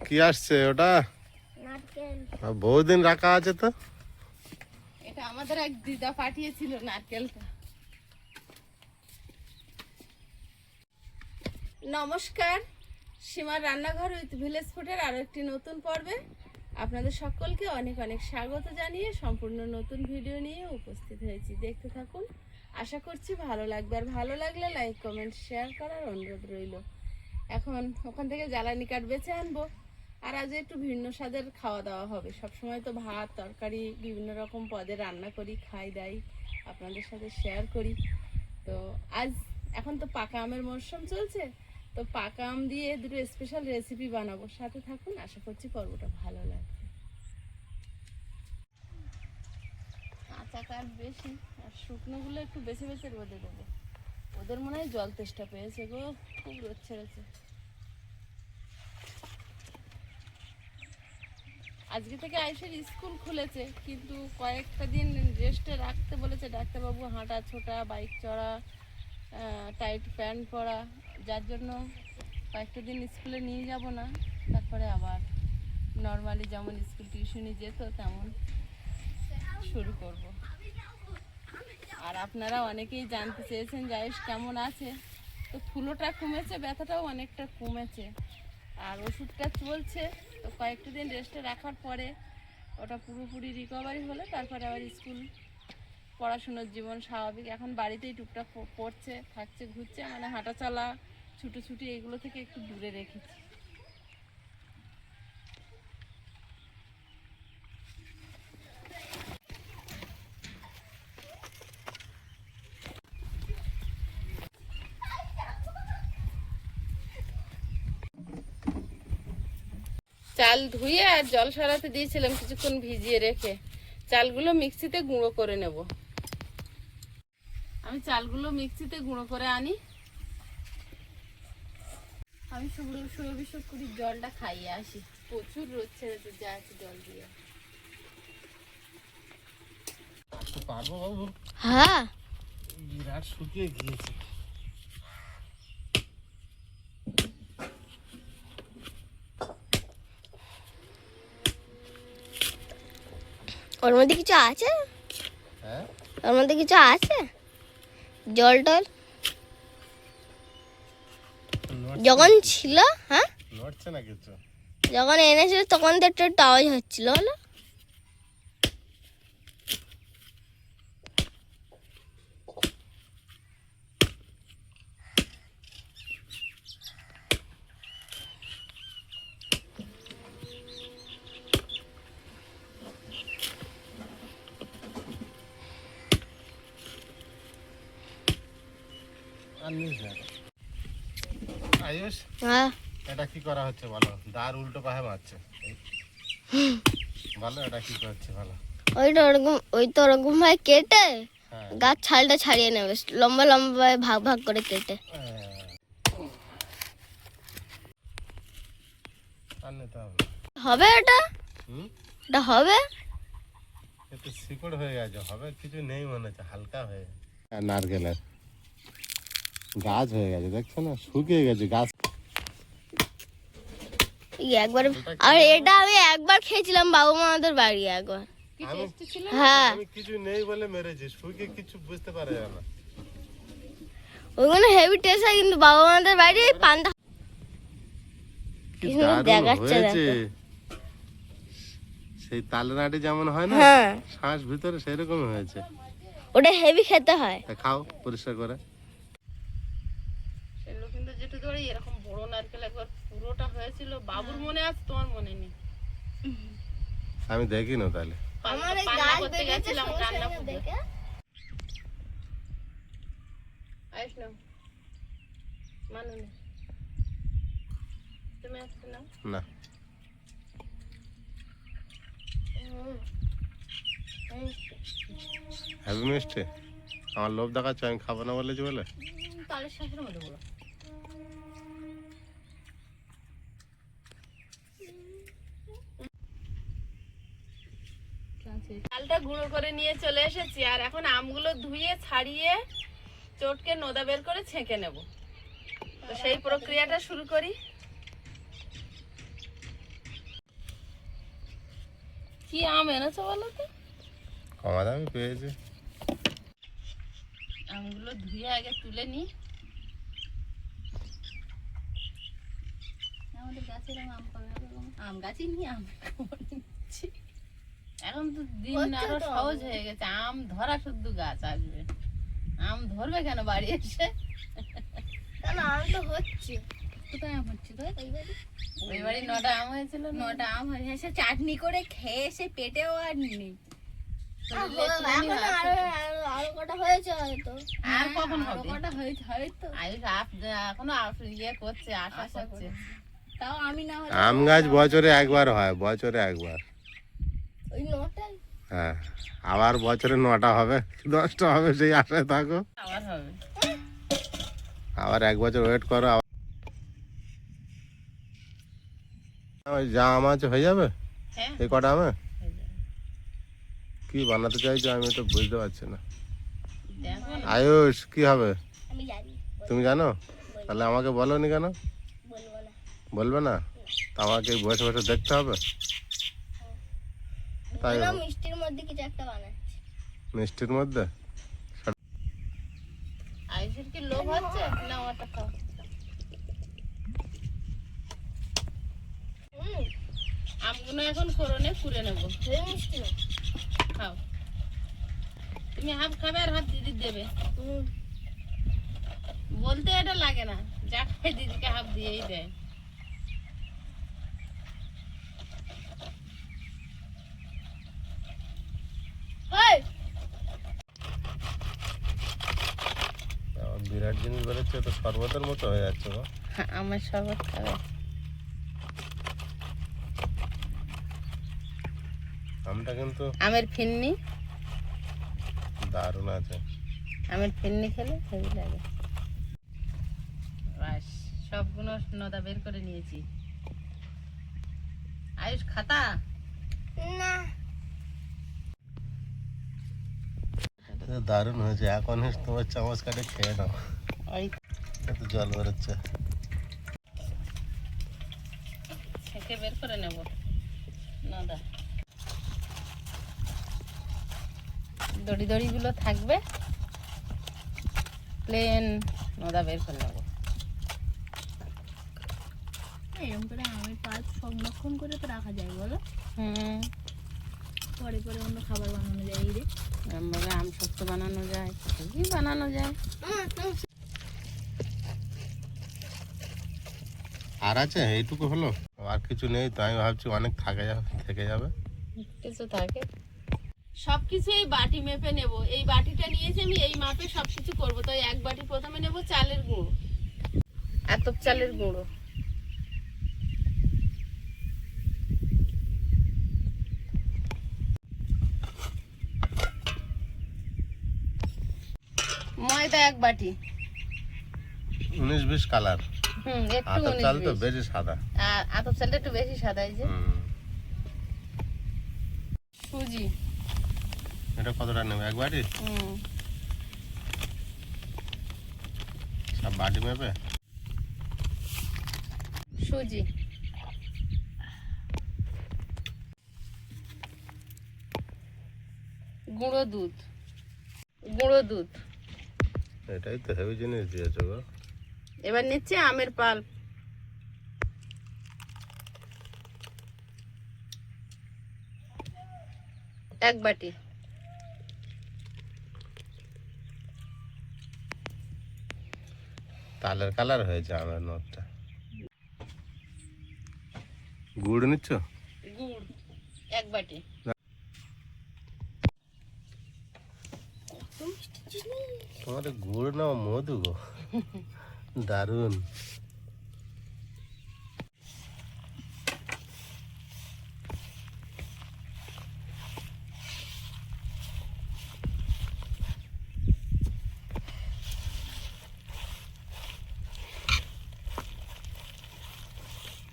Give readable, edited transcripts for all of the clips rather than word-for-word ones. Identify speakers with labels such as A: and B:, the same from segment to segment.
A: কি আসছে ওটা? বহুদিন রাখা আছে তো।
B: এটা আমাদের এক দিদা পাঠিয়েছিল নারকেলটা। নমস্কার, সীমার রান্নাঘর উইথ ভিলেজ ফুডের আরো একটি নতুন পর্বে আপনাদের সকলকে অনেক অনেক স্বাগত জানিয়ে সম্পূর্ণ নতুন ভিডিও নিয়ে উপস্থিত হয়েছি। দেখতে থাকুন, আশা করছি ভালো লাগবে। আর ভালো লাগলে লাইক কমেন্ট শেয়ার করার অনুরোধ রইল। এখন ওখান থেকে জ্বালানি কাঠ বেছে আনবো, আর আজ একটু ভিন্ন স্বাদের খাওয়া দাওয়া হবে। সবসময় তো ভাত তরকারি বিভিন্ন রকম পদে রান্না করি, খাই দাই, আপনাদের সাথে শেয়ার করি। তো আজ এখন তো পাকা আমের মরশুম চলছে, তো পাকা আম দিয়ে দুটো স্পেশাল রেসিপি বানাবো। সাথে থাকুন, আশা করছি পর্বটা ভালো লাগবে। কাঁচা কাঠ বেশি আর শুকনোগুলো একটু বেছে বেছে রোদে দেবো। ওদের মনে হয় জল তেষ্টা পেয়েছে গো, খুব রোদ ছেড়েছে। আজকে থেকে আয়ুষের স্কুল খুলেছে, কিন্তু কয়েকটা দিন রেস্টে রাখতে বলেছে ডাক্তারবাবু। হাঁটা ছোটা, বাইক চড়া, টাইট প্যান্ট পরা, যার জন্য কয়েকটা দিন স্কুলে নিয়ে যাব না। তারপরে আবার নর্মালি যেমন স্কুল টিউশনি যেত তেমন শুরু করব। আর আপনারা অনেকেই জানতে চেয়েছেন যে আয়ুষ কেমন আছে। তো ফুলোটা কমেছে, ব্যথাটাও অনেকটা কমেছে, আর ওষুধটা চলছে। তো কয়েকটা দিন রেস্টে রাখার পরে ওটা পুরোপুরি রিকভারি হলে তারপরে আবার স্কুল, পড়াশুনোর জীবন স্বাভাবিক। এখন বাড়িতেই টুকটাক পড়ছে, থাকছে, ঘুরছে, মানে হাঁটা চলা, ছুটোছুটি এগুলো থেকে একটু দূরে রেখেছি। চাল ধুয়ে আর জল সরাতে দিয়েছিলাম কিছুক্ষণ ভিজিয়ে রেখে। চালগুলো মিক্সিতে গুঁড়ো করে নেব। আমি চালগুলো মিক্সিতে গুঁড়ো করে আনি। আমি সুরভি করি, জলটা খাইয়ে আসি। প্রচুর রোদ ছেড়েছে, যা আছে জল দিয়ে।
A: পারবো বাবু?
C: হ্যাঁ,
A: বিরাট শুকিয়ে গিয়েছে।
C: ওর মধ্যে কিছু আছে?
A: হ্যাঁ,
C: ওর মধ্যে কিছু আছে? জল টল যখন ছিল, হ্যাঁ
A: নড়ছে না কিছু।
C: যখন এনেছিল তখন তো একটু একটু আওয়াজ হচ্ছিল, হলো।
A: আয়ুষ,
C: হ্যাঁ,
A: এটা কি করা হচ্ছে বলো? দাঁড় উল্টো পাহে মারছে। বলো এটা কি করছে বলো?
C: ওই তো ওরকম ভাবে কেটে
A: হ্যাঁ,
C: গাছ ছালটা ছাড়িয়ে নেবে, লম্বা লম্বা ভাগ ভাগ করে কেটে। হবে এটা? এটা হবে?
A: একটু শিকড় হয়ে গেছে, হবে কিছু নেই মনে হচ্ছে, হালকা হয়ে গেছে। নারকেলের গাছ হয়ে গেছে, দেখছো না, শুকিয়ে গেছে গাছ।
C: একবার, আর এটা আমি একবার খেয়েছিলাম বাবু মামাদের বাড়ি একবার। হ্যাঁ,
A: আমি কিছু নেই বলে মেরেছি, শুকিয়ে কিছু বুঝতে পারে না।
C: ওইখানে হেভি টেস্ট হয়, কিন্তু বাবা মামাদের বাড়ি পান্তা দেখাচ্ছে।
A: সেই তালনাটি যেমন হয় না,
C: হ্যাঁ,
A: শ্বাস ভিতরে সেরকম হয়েছে।
C: ওটা হেভি খেতে হয়।
A: খাও পরিষ্কার করে।
B: কিন্তু যেটা ধরে এরকম বড় নারকেল একবার পুরোটা হয়েছিল, বাবুর মনে আছে, তোমার মনে নেই।
A: আমি দেখি না তাহলে।
C: আমার এই
B: পান্না
C: গাছ
B: করতে গেছিলাম রান্না
C: বেরিয়েছে
B: করতে।
C: দেখে।
B: আইস না, মানু না, তুমি আসতে না।
A: না, হ্যাভি মিষ্টি। আমার লোভ দেখাচ্ছ, আমি খাবো না বলেছি বলে।
B: তালের শাঁসের মধ্যে বলো। চালটা গুঁড়ো করে নিয়ে চলে এসেছি, আর এখন আমগুলো ধুয়ে ছাড়িয়ে চটকে নোদা বের করে ছেঁকে নেব। তো সেই প্রক্রিয়াটা শুরু করি। কি আম এনেছো বলো তো?
A: কমা দামে পেয়েছি।
B: আমগুলো ধুয়ে আগে তুলে নি। আমাদের গাছের আম কবে হবে গো? আম গাছই নিয়ে আম নিচ্ছি। এখন তো দিন আরো সহজ হয়ে গেছে, আম ধরা শুদ্ধ গাছ আসবে। আম ধরবে কেন বাড়ি এসে?
C: কেন আম তো হচ্ছে।
B: কোথায় আম হচ্ছে তো? ওই বাড়ি 9টা আম হয়েছিল,
D: 9টা আম হয়েছে, চাটনি করে খেয়ে সে পেটেও আর নেই।
C: আরো কটা হয়েছে হয়তো।
B: আর কখন
D: আরো
B: হবে?
D: কটা হয়েছে হয়তো,
B: আয়ুষ এখনো ইয়ে করছে, আশা করছে।
D: তাও আমি না হলে
A: আম গাছ বছরে একবার হয়, বছরে একবার।
C: ওই 9টায়
A: হ্যাঁ, আবার বছরে 9টা হবে, 10টা হবে, সেই আশায় থাকো।
B: আবার হবে।
A: আবার 1 বছর ওয়েট করো। ওই যা আম আছে হয়ে যাবে
B: হ্যাঁ,
A: এই কটা আমে?
B: হয়ে যাবে।
A: কি বানাতে চাইছো আমি তো বুঝতে পারছি না।
B: দেখো না।
A: আয়ুষ কি হবে
C: আমি জানি,
A: তুমি জানো? তাহলে আমাকে বলো নি কেন?
C: বলবো না।
A: বলবে না? তা আমাকে বসে বসে দেখতে হবে? তাই
C: বললাম মিষ্টির মধ্যে কিছু একটা বানাচ্ছি।
A: মিষ্টির মধ্যে?
B: আয়ুষের কি লোভ হচ্ছে না? ওটা খাও। আমগুলো এখন করনে পুড়ে নেবো।
C: সেই মিষ্টি না।
B: খাও, তুমি হাফ খাবে আর হাফ দিদি দেবে। বলতে এটা লাগে না, যা খায় দিদিকে হাফ দিয়েই দেয়।
C: এই,
A: বিরাট জিনিস বেরোচ্ছে, তো শরবতের মতো হয়ে যাচ্ছে গো।
B: আমার শরবত খাবে।
A: আমটা কিন্তু
B: আমের ফিন্নি,
A: দারুণ আছে।
B: আমের ফিন্নি খেলে হেভি লাগে। বাস, সবগুলো নদা বের করে নিয়েছি। আয়ুষ খাতা?
C: না
A: দারুণ হয়েছে। এখন তোমার চামচ কাটে খেয়ে নাও,
B: ওই
A: এত জল বেরোচ্ছে।
B: ছেঁকে বের করে নেব নদা। দড়ি দড়িগুলো থাকবে, প্লেন নদা বের করে নেব।
D: এরকম করে আমের পাল্প সংরক্ষণ করে তো রাখা যায় বলো,
B: হুম,
D: পরে পরে অন্য খাবার বানানো যায়। এই রে
B: এরমভাবে আম শক্ত বানানো যায়, কি বানানো যায়।
A: আর আছে এইটুকু হলো, আর কিছু নেই তো? আমি ভাবছি অনেক থেকে যাবে।
B: কিছু থাকে, সবকিছু এই বাটি মেপে নেব। এই বাটিটা নিয়েছি আমি, এই মাপে সবকিছু করবো। তো 1 বাটি প্রথমে নেব চালের গুঁড়ো, এত চালের গুঁড়ো। ময়দা 1 বাটি,
A: 19-20 কালার।
B: একটু
A: আতপ চাল তো
B: 19-20।
A: বেশি সাদা।
B: আর আতপ চালটা একটু বেশি সাদা। এই যে সুজি,
A: এটা কতটা নেবে? 1 বাটি? সব বাটি মেপে?
B: সুজি, গুঁড়ো দুধ, গুঁড়ো দুধ।
A: এটাই তো হেভি জিনিস দিয়েছো গো।
B: এবার নিচ্ছে আমের পাল্প, এক বাটি।
A: তালের কালার হয়েছে আমের নখটা। গুড় নিচ্ছ?
B: গুড় 1 বাটি।
A: তোমাদের গুড় না মধু গো, দারুণ।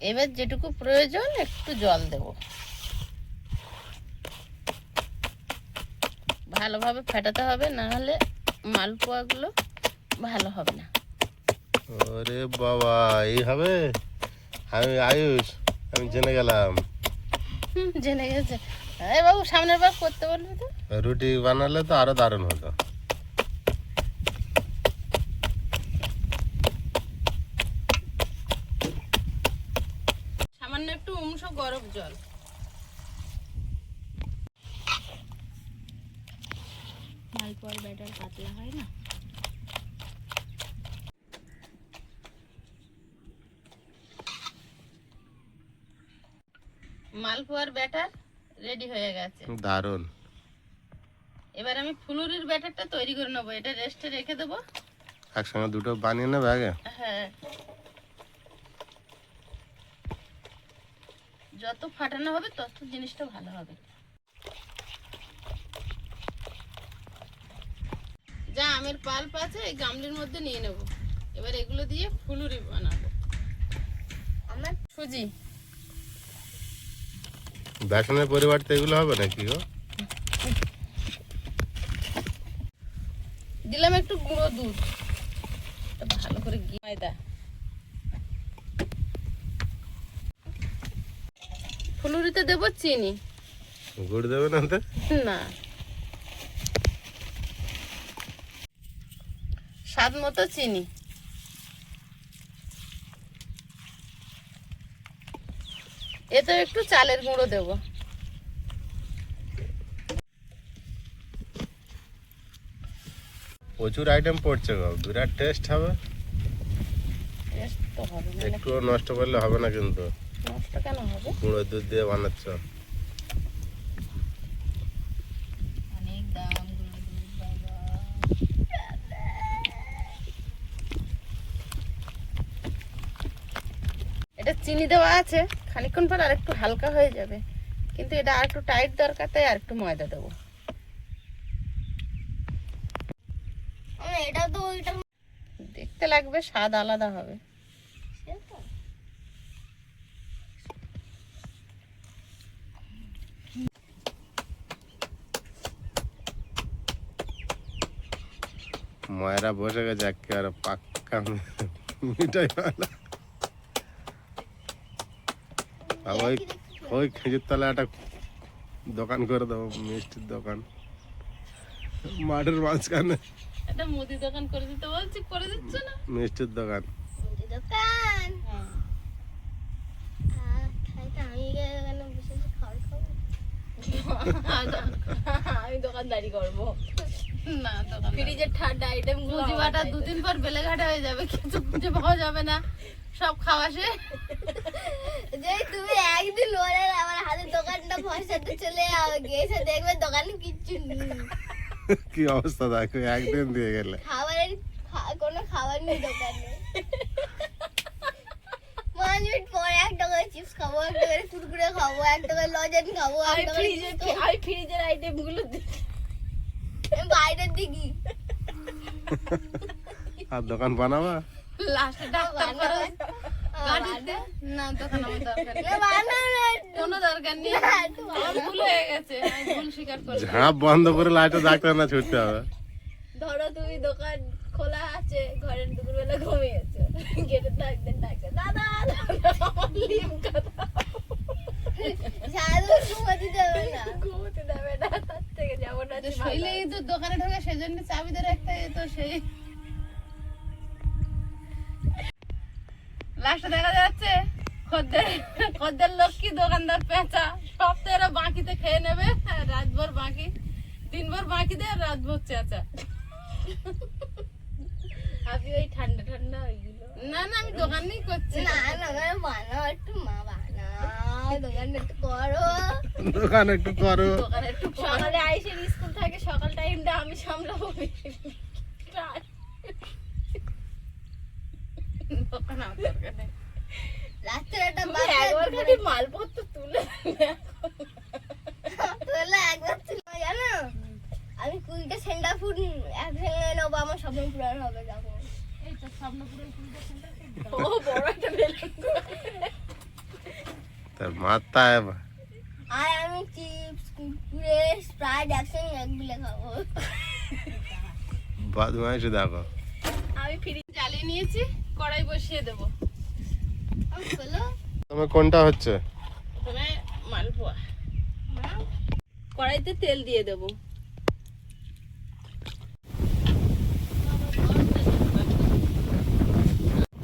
B: এবার যেটুকু প্রয়োজন একটু জল দেব। ভালোভাবে ফেটাতে হবে, না হলে মালপোয়াগুলো ভালো হবে না।
A: ওরে বাবা, এই হবে? আমি আয়ুষ, আমি জেনে গেলাম।
B: জেনে গেছে। এই বাবু সামনের বার করতে বলবি তো।
A: রুটি বানালে তো আরো দারুণ হতো।
B: সামান্য একটু গরম জল।
D: মালপোয়ার ব্যাটার পাতলা হয় না?
B: মালপোয়ার ব্যাটার রেডি হয়ে গেছে।
A: দারুণ।
B: এবার আমি ফুলুরির ব্যাটারটা তৈরি করে নেবো। এটা রেস্টে রেখে দেবো।
A: একসঙ্গে দুটো বানিয়ে নেবে আগে।
B: হ্যাঁ, যত ফাটানো হবে তত জিনিসটা ভালো হবে। যা আমের পাল্প আছে এই গামলির মধ্যে নিয়ে নেব। এবার এগুলো দিয়ে ফুলুরি বানাবো। আমার সুজি,
A: বেসনের পরিবর্তে এগুলো হবে নাকি গো?
B: দিলাম একটু গুঁড়ো দুধ, ভালো করে ময়দা, ফুলুরিতে দেবো চিনি।
A: গুড় দেবে না তো?
B: না, স্বাদ মতো চিনি। এতে একটু চালের গুঁড়ো দেবো।
A: প্রচুর আইটেম পড়ছে গো, বিরাট টেস্ট হবে।
B: টেস্ট তো হবে না,
A: একটু নষ্ট করলে হবে না কিন্তু।
B: নষ্ট কেন হবে?
A: গুঁড়ো দুধ দিয়ে বানাচ্ছ।
D: অনেক দাম গুঁড়ো দুধ বাবা।
B: এটা চিনি দেওয়া আছে, খানিকক্ষণ পর আর একটু হালকা হয়ে যাবে, কিন্তু এটা আর একটু টাইট দরকার, তাই আর একটু ময়দা দেবো।
C: এটা তো ওইটা
B: দেখতে লাগবে, স্বাদ আলাদা হবে।
A: ময়রা বসে গেছে একেবারে পাক্কা মিঠাই বানা। ওই ওই খেজুর তলায় একটা দোকান করে দেবো, মিষ্টির দোকান মাঠের মাঝখানে।
B: একটা মুদি দোকান করে দিতে বলছি, করে দিচ্ছ না?
A: মিষ্টির দোকান।
C: দোকান
B: হ্যাঁ।
C: আমি এখানে বসে বসে খাবার খাবো।
B: আমি দোকানদারি করবো না, দোকান
C: ফ্রিজের ঠান্ডা আইটেম
B: সুজি বাটা দুদিন পর বেলেঘাটা হয়ে যাবে, কিছু খুঁজে পাওয়া যাবে না, সব খাওয়া শেষ।
C: যে তুমি একদিন ওরে আমার হাতের দোকানটা ফসাতে চলে গিয়েছে, দেখবে দোকানে কিচ্ছু নেই।
A: কি অবস্থা দেখো, একদিন দিয়ে গেলে।
C: খাবারের কোনো খাবার নেই দোকানে। 5 মিনিট পরে 1 টাকায় চিপস খাবো, 1 টাকায় কুরকুরে খাবো, 1 টাকায় লজেন খাবো,
B: আমি ফ্রিজের আইটেম গুলো
C: বাইরের দিকে
A: আর দোকান বানাবা?
B: লাস্টে ডাক্তার করে গাড়িতে না, দোকান আমার দরকার নেই, কোনো দরকার নেই, আমার ভুল হয়ে গেছে, আমি ভুল স্বীকার করলাম।
A: ঝাঁপ বন্ধ করে লাইটে ডাক্তার না ছুটতে হবে।
C: ধরো তুমি দোকান খোলা আছে, ঘরের দুপুরবেলা ঘুমিয়েছো, গেটে ডাকতেন দাদা
B: আমার লিম কথা
C: সারাদিন ঘুমাতে দেবে না।
B: ঘুমোতে দেবে না,
C: তার থেকে যাবো না।
B: শৈলে তো দোকানে ঢোকে, সেজন্য চাবি ধরে একটা তো সেই লাস্টে দেখা যাচ্ছে খদ্দের লক্ষ্মী দোকানদার পেঁচা, সব তো এরা বাকিতে খেয়ে নেবে, রাতভর বাকি, দিনভর বাকি দেয়, রাতভর চেঁচা।
C: আপনি ওই ঠান্ডা ঠান্ডা ওইগুলো
B: না না, আমি দোকানেই করছি।
C: না না, বানাও একটু, মা বানাও, দোকান একটু করো।
A: দোকান একটু করো।
B: দোকানে একটু
C: সকালে আইসের স্কুল থাকে, সকাল টাইমটা আমি সামলাবো।
B: দোকান আমার দরকার নেই।
C: রাত্রে একটা
B: একবার খালি মালপত্র তুলে
C: তোলা একবার ছিল জানো, আমি 20টা সেন্টা ফুড একসঙ্গে নেবো, আমার স্বপ্ন পূরণ হবে যখন।
B: এই তো স্বপ্নপুরের কুড়িটা সেন্টার, ও বড় একটা বেলুন।
A: তার মাথায়
C: আর আমি চিপস কুরকুরে স্প্রাইট একসঙ্গে একগুলো খাবো।
A: বদমাইশি দেখো।
B: আমি ফ্রিজ জ্বালিয়ে নিয়েছি, কড়াই বসিয়ে দেবো।
C: আমি বলো
A: তোমার কোনটা হচ্ছে?
B: প্রথমে মালপোয়া। কড়াইতে তেল দিয়ে দেবো।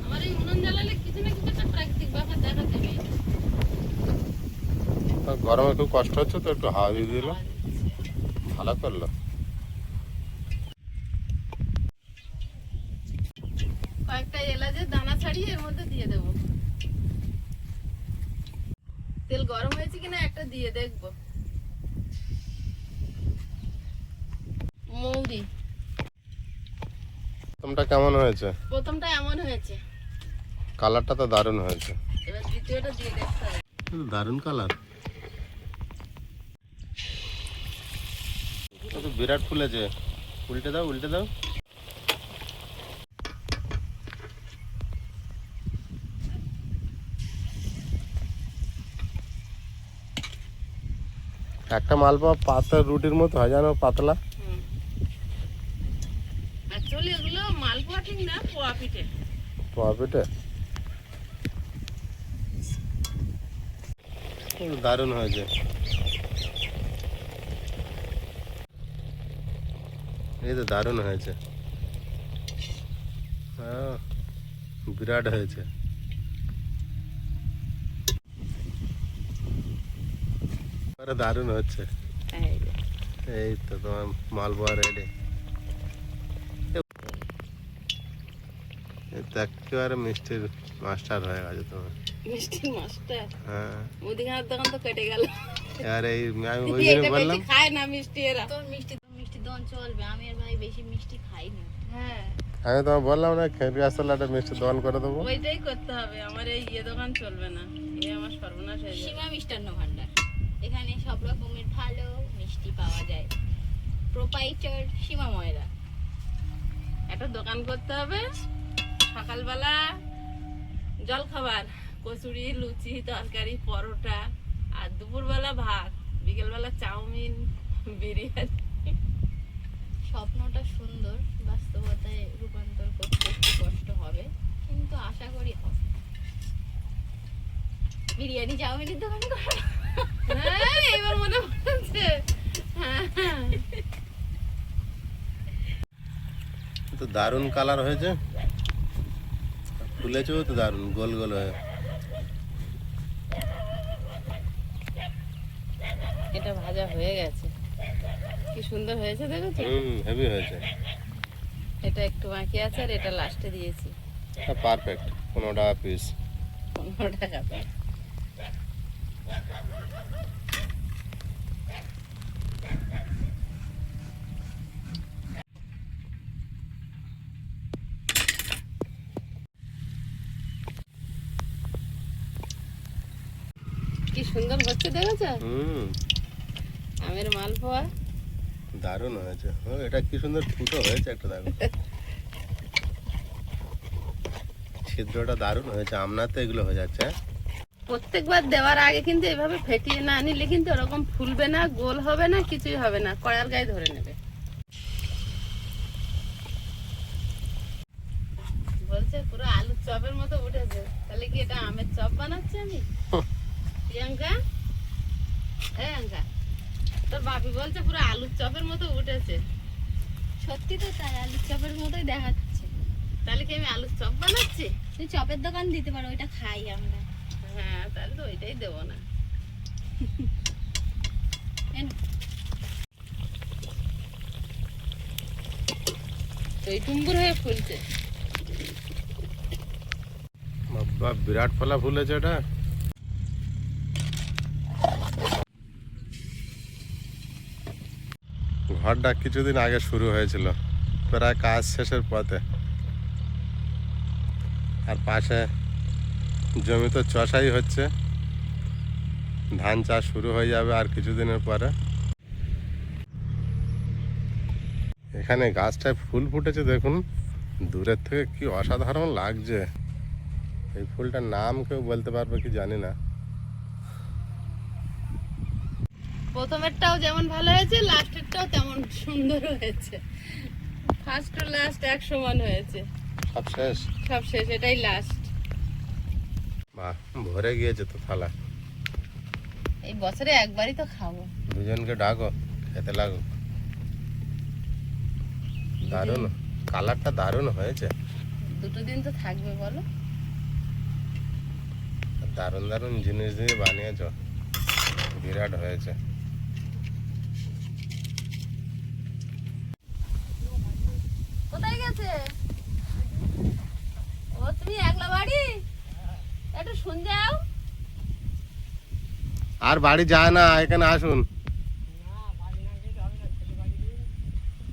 B: আমার এই উনুন জ্বালালে কিছু না কিছু একটা প্রাকৃতিক ব্যাপার দেখা দেবে।
A: গরমে খুব কষ্ট হচ্ছে তো, একটু হাওয়া দিয়ে দিল, ভালো করলো।
B: কয়েকটা এলাচের দানা ছাড়িয়ে এর মধ্যে দিয়ে দেবো। তেল গরম হয়েছে কিনা একটা দিয়ে দেখবো। মৌরি
A: প্রথমটা কেমন হয়েছে?
B: প্রথমটা এমন হয়েছে,
A: কালারটা তো দারুণ হয়েছে।
B: এবার দ্বিতীয়টা দিয়ে দেখতে হবে।
A: দারুণ কালার, বিরাট ফুলেছে। উল্টে দাও, উল্টে দাও। একটা মালপোয়া পাতলা রুটির মতো হয়, জানো, পাতলা।
B: অ্যাকচুয়ালি এগুলো মালপোয়া ঠিক না, পোয়া পিঠে।
A: পোয়া পিঠে দারুণ হয়েছে। এই তো দারুণ হয়েছে, হ্যাঁ বিরাট হয়েছে। আরে দারুণ হচ্ছে। এই তো তোমার মালপোয়া রেডি। একেবারে মিষ্টির মাস্টার হয়ে গেছে তোমার।
B: মিষ্টি মাস্টার।
A: হ্যাঁ,
B: মুদিখানার দোকান তো কেটে গেল।
A: আর এই আমি ওই জন্য বললাম
B: খায় না মিষ্টি এরা।
D: তোর মিষ্টি দন চলবে, আমি আর ভাই বেশি মিষ্টি খাই না।
B: হ্যাঁ,
A: আমি তোমার বললাম না, খেপি আসলে একটা মিষ্টি দোকান করে দেবো।
B: ওইটাই করতে হবে। আমার এই দোকান চলবে না, আমার সর্বনাশ হয়ে যাবে।
D: সীমা মিষ্টান্ন ভান্ডার, এখানে সব রকমের ভালো মিষ্টি পাওয়া যায়। প্রোপাইটার সীমা ময়রা।
B: একটা দোকান করতে হবে, সকালবেলা জল খাবার, কচুরি, লুচি, তরকারি, পরোটা, আর দুপুরবেলা ভাত, বিকেলবেলা চাউমিন, বিরিয়ানি।
D: স্বপ্নটা সুন্দর, বাস্তবতায় রূপান্তর করতে একটু কষ্ট হবে, কিন্তু আশা করি হবে। বিরিয়ানি চাউমিনের দোকান করা।
B: হ্যাঁ, এবার মনে পড়ছে। হ্যাঁ,
A: তো দারুণ কালার হয়েছে, ফুলেছেও তো দারুণ, গোল গোল হয়ে।
B: এটা ভাজা হয়ে গেছে, কি সুন্দর হয়েছে দেখেছো।
A: হেভি হয়েছে,
B: এটা একটু বাকি আছে, আর এটা লাস্টে দিয়েছি।
A: পারফেক্ট। 15 টাকা পিস।
B: 15 টাকা। কি সুন্দর হচ্ছে দেখেছো, আমের মালপোয়া।
A: দারুণ হয়েছে। এটা কি সুন্দর ফুটো হয়েছে একটা, দেখো ছিদ্রটা দারুণ হয়েছে। আমনাতে এগুলো হয়ে যাচ্ছে।
B: প্রত্যেকবার দেওয়ার আগে কিন্তু এভাবে ফেটিয়ে না নিলে কিন্তু ওরকম ফুলবে না, গোল হবে না, কিছুই হবে না, কড়ার গায়ে ধরে নেবে। বলছে পুরো আলুর চপের মতো উঠেছে। তাহলে কি এটা আমের চপ বানাচ্ছি আমি? প্রিয়াঙ্কা, প্রিয়াঙ্কা, তোর বাপি বলছে পুরো আলুর চপের মতো উঠেছে।
D: সত্যি তো তাই, আলুর চপের মতোই দেখাচ্ছে।
B: তাহলে কি আমি আলুর চপ বানাচ্ছি?
D: তুই চপের দোকান দিতে পারো, ওইটা খাই আমরা।
B: হ্যাঁ, তাহলে তো ওইটাই দেবো না। এই টুম্বুর হয়ে ফুলছে।
A: বাবা, বিরাট ফলা ফুলেছে এটা। ঘরটা কিছুদিন আগে শুরু হয়েছিল, প্রায় কাজ শেষের পথে। আর পাশে জমি তো চষাই হচ্ছে, ধান চাষ শুরু হয়ে যাবে আর কিছুদিনের পরে। এখানে গাছটায় ফুল ফুটেছে দেখুন, দূরের থেকে কি অসাধারণ লাগছে। এই ফুলটার নাম কেউ বলতে পারবে কি জানি না।
B: প্রথমেরটাও যেমন ভালো হয়েছে, লাস্টেরটাও তেমন সুন্দর হয়েছে। ফার্স্ট টু লাস্ট এক সমান হয়েছে।
A: সব শেষ,
B: সব শেষ, এটাই লাস্ট।
A: বাহ, ভরে গিয়েছে তো থালা।
B: এই বছরে একবারই তো খাবো।
A: দুজনকে ডাকো, খেতে লাগুক। দারুণ, কালারটা দারুণ হয়েছে।
B: দুটো দিন তো থাকবে বলো।
A: দারুণ দারুণ জিনিস দিয়ে বানিয়েছো, বিরাট হয়েছে।
B: কোথায় গেছে ও? তুমি একলা বাড়ি? একটু শুন যাও।
A: আর বাড়ি যায় না, এখানে আসুন।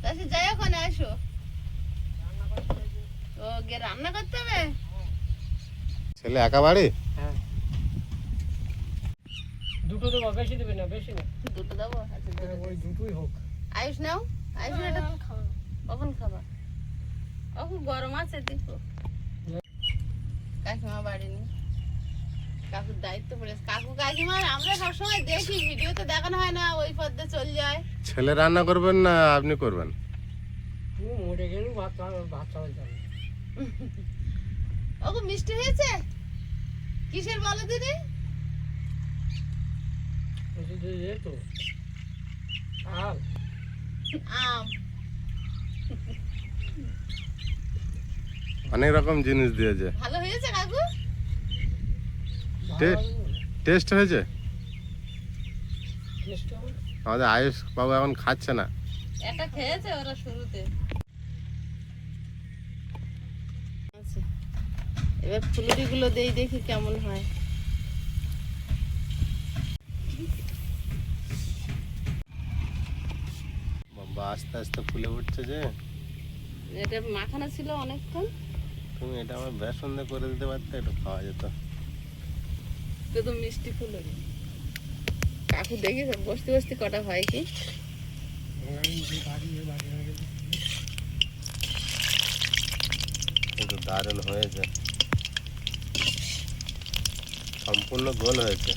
B: তা সে যাই ওখানে আসো। ও গিয়ে রান্না করতে হবে?
A: ছেলে একা বাড়ি?
E: দুটো দেবো, বেশি দেবে না, বেশি না।
B: দুটো দেবো? আচ্ছা দুটো
E: ওই দুটোই হোক।
B: আয়ুষ নাও, আয়ুষ এটা কখন খাবা? ও খুব গরম আছে দেখো। কাকিমা বাড়ি নেই, কাকুর দায়িত্ব পড়েছে। কাকু কাকিমার আমরা সবসময় দেখি, ভিডিওতে দেখানো হয় না, ওই পথে চলে যায়।
A: ছেলে রান্না করবেন না আপনি করবেন?
E: তুমি মরে গেলেও ভাত চাওয়া যাবে।
B: ও খুব মিষ্টি হয়েছে। কিসের বলো দিদি?
E: তো আম
B: আম।
A: অনেক রকম জিনিস দিয়েছে।
B: ভালো হয়েছে কাকু?
A: টেস্ট হয়েছে?
E: টেস্ট হবে।
A: আমাদের আয়ুষ বাবু এখন খাচ্ছে না।
B: একটা খেয়েছে ওরা শুরুতে। আচ্ছা, এবার ফুলুরি গুলো দেই, দেখি কেমন হয়।
A: বাবা আস্তে আস্তে ফুলে উঠছে যে।
B: এটা মাখানো ছিল অনেকক্ষণ।
A: তুমি এটা আমার বেসন দিয়ে করে দিতে পারতে, একটু খাওয়া যেত।
B: তো মিষ্টি ফুলুরি। কাকু দেখি বসতে বসতে কটা হয় কি।
A: কিন্তু দারুণ হয়েছে, সম্পূর্ণ গোল হয়েছে।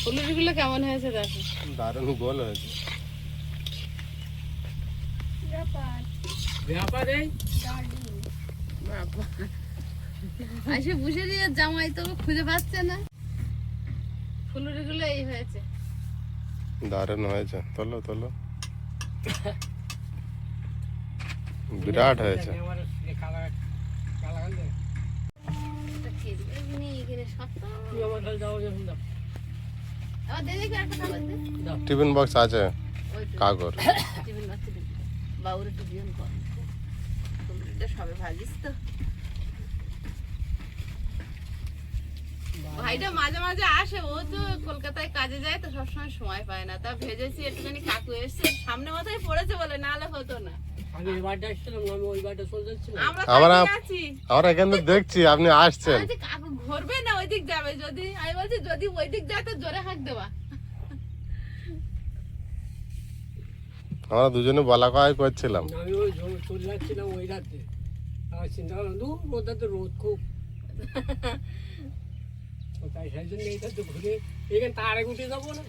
B: ফুলুরি গুলো কেমন হয়েছে দেখো।
A: দারুণ গোল হয়েছে।
E: ব্যাপারে
B: আসে বুঝে দিয়ে জামাই তো খুঁজে পাচ্ছে না। ফুলুরি গুলো এই হয়েছে।
A: দারুণ হয়েছে, তোলো তোলো। বিরাট হয়েছে।
E: আমার কালার কালার দে।
B: এটা খেয়ে দিবি এখানে শক্ত।
E: তুমি আমার কাছে যাও, যখন দাও
B: আবার দেখি একটা খাবার দে।
A: টিফিন বক্স আছে
B: ওই তো
A: কাগর।
B: টিফিন বাচ্চা দিবি। বাবুর একটু বিয়ন কর। ফুলুরিটা সবে ভাজিস তো। ভাইটা মাঝে মাঝে আসে, ও তো কলকাতায় কাজে যায় তো সবসময় সময় পায় না। তা ভেজেছি একটুখানি, কাকু এসছে সামনে মাথায় পড়েছে বলে, নাহলে হতো না।
E: আমি এই বারটা আসছিলাম, আমি ওই বারটা চলে যাচ্ছিলাম।
B: আমরা
A: আমরা
B: তাকিয়ে আছি।
A: আমরা এখান থেকে দেখছি আপনি আসছেন।
B: বলছি, কাকু ঘুরবে না ওইদিক যাবে? যদি আমি বলছি যদি ওইদিক যায় তো জোরে হাঁক দেওয়া।
A: আমরা দুজনে বলা কয় করছিলাম।
E: আমি ওই চলে যাচ্ছিলাম ওই রাতে, আমার চিন্তা করলাম দূর রোদটা তো রোদ খুব। তো তাই সেই জন্য এইটা তো ঘুরে এখানে তারে উঠে যাবো না।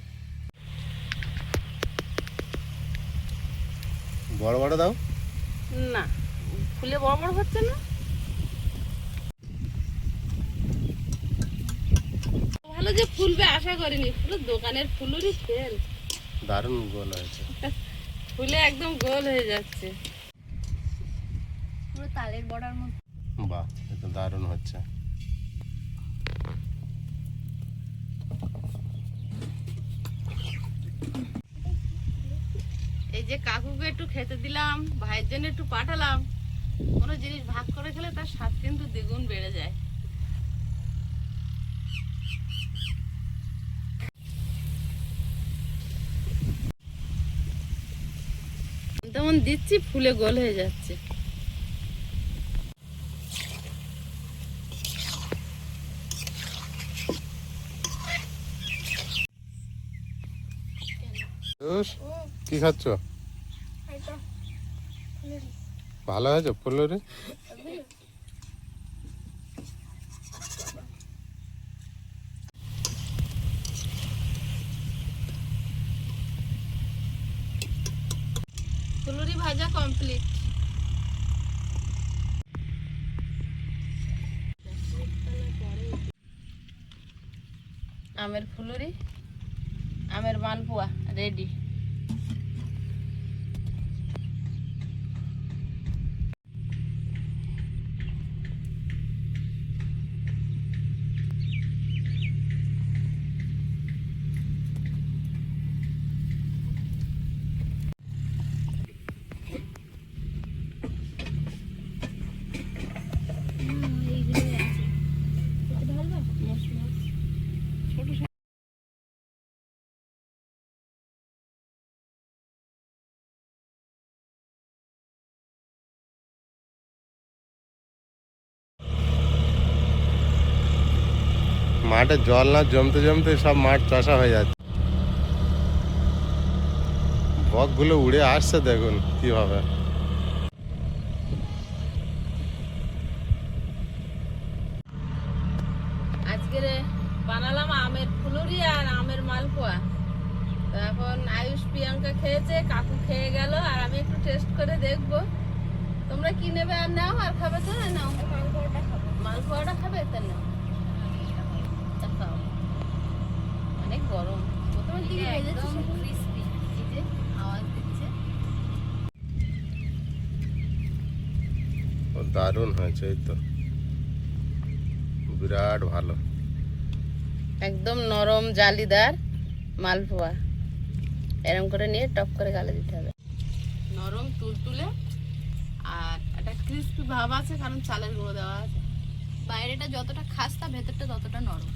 A: বড় বড় দাও।
B: না ফুলে বড় বড় হচ্ছে না। ভালো যে ফুলবে আশা করিনি। ফুল দোকানের ফুলুরই ফেল।
A: দারুণ গোল হয়েছে।
B: ফুলে একদম গোল হয়ে যাচ্ছে।
C: পুরো তালের বড়ার মতো।
A: বাহ, এটা দারুণ হচ্ছে।
B: এই যে কাকুকে একটু খেতে দিলাম, ভাইয়ের জন্য একটু পাঠালাম। কোনো জিনিস ভাগ করে খেলে তার স্বাদ কিন্তু দ্বিগুণ বেড়ে যায়। যেমন দিচ্ছি ফুলে গোল হয়ে যাচ্ছে।
A: কি খাচ্ছ? ভালো হয়েছে ফুলুরি?
B: ফুলুরি ভাজা কমপ্লিট। আমের ফুলুরি, আমের মালপোয়া রেডি।
A: মাঠে জল না জমতে জমতে সব মাঠ চষা হয়ে যাচ্ছে। বকগুলো উড়ে আসছে, দেখুন কিভাবে।
B: আজকে বানালাম আমের ফুলুরি আর আমের মালপোয়া। তো এখন আয়ুষ প্রিয়াঙ্কা খেয়েছে, কাকু খেয়ে গেল, আর আমি একটু টেস্ট করে দেখবো। তোমরা কি নেবে আর নাও, আর খাবে তো না নাও? মালপোয়াটা খাবে তা নাও, তা খাও। অনেক গরম, প্রথমের দিকে
D: একদম ক্রিস্পি, এই যে আওয়াজ দিচ্ছে।
A: ও দারুণ হয়েছে, এই তো বিরাট ভালো।
B: একদম নরম জালিদার মালপোয়া, এরকম করে নিয়ে টপ করে গালে দিতে হবে। নরম তুলতুলে আর একটা ক্রিস্পি ভাব আছে, কারণ চালের গুঁড়ো দেওয়া আছে।
D: বাইরেটা যতটা খাস্তা ভেতরটা ততটা নরম।